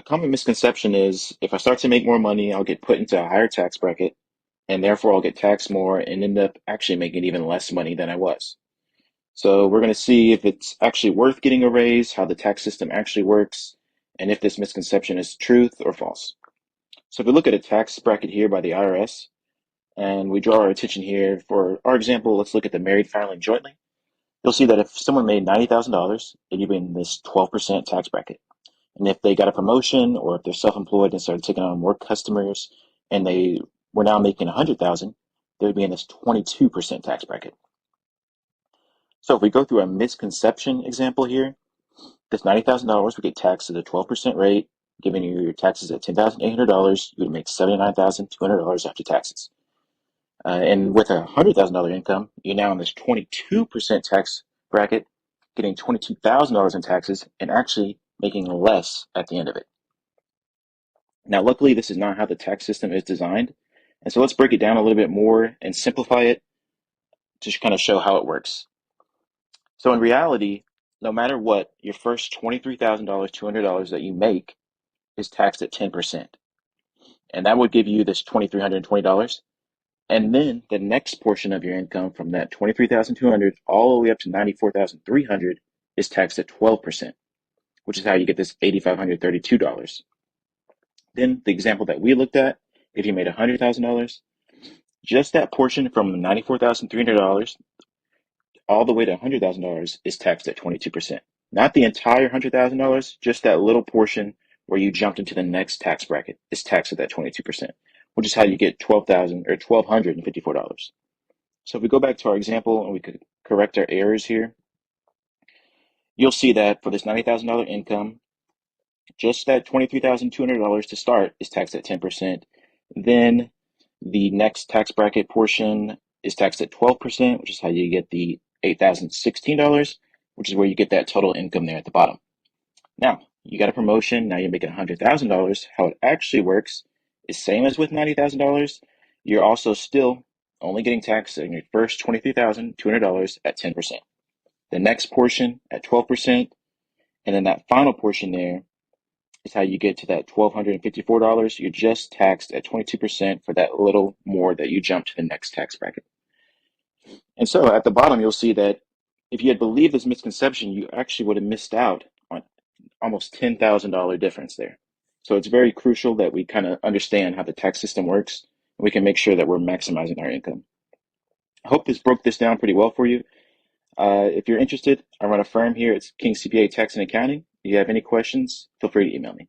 common misconception is if I start to make more money, I'll get put into a higher tax bracket and therefore I'll get taxed more and end up actually making even less money than I was. So we're going to see if it's actually worth getting a raise, how the tax system actually works, and if this misconception is truth or false. So if we look at a tax bracket here by the IRS, and we draw our attention here for our example, let's look at the married filing jointly. You'll see that if someone made $90,000, they'd be in this 12% tax bracket. And if they got a promotion or if they're self-employed and started taking on more customers and they were now making 100,000, they would be in this 22% tax bracket. So if we go through a misconception example here, this $90,000 would get taxed at a 12% rate, giving you your taxes at $10,800, you would make $79,200 after taxes. And with a $100,000 income, you're now in this 22% tax bracket, getting $22,000 in taxes and actually making less at the end of it. Now, luckily, this is not how the tax system is designed. And so let's break it down a little bit more and simplify it to kind of show how it works. So in reality, no matter what, your first $23,000, $200 that you make is taxed at 10%. And that would give you this $2,320. And then the next portion of your income from that 23,200 all the way up to 94,300 is taxed at 12%, which is how you get this $8,532. Then the example that we looked at, if you made $100,000, just that portion from $94,300 all the way to $100,000 is taxed at 22%. Not the entire $100,000, just that little portion where you jumped into the next tax bracket is taxed at that 22%, which is how you get $12,154. So if we go back to our example and we could correct our errors here, you'll see that for this $90,000 income, just that $23,200 to start is taxed at 10%. Then the next tax bracket portion is taxed at 12%, which is how you get the $8,016, which is where you get that total income there at the bottom. Now, you got a promotion, now you're making $100,000. How it actually works is same as with $90,000. You're also still only getting taxed on your first $23,200 at 10%. The next portion at 12%, and then that final portion there is how you get to that $1,254. You're just taxed at 22% for that little more that you jump to the next tax bracket. And so at the bottom, you'll see that if you had believed this misconception, you actually would have missed out on almost $10,000 difference there. So it's very crucial that we kind of understand how the tax system works and we can make sure that we're maximizing our income. I hope this broke this down pretty well for you. If you're interested, I run a firm here. It's King CPA Tax and Accounting. If you have any questions, feel free to email me.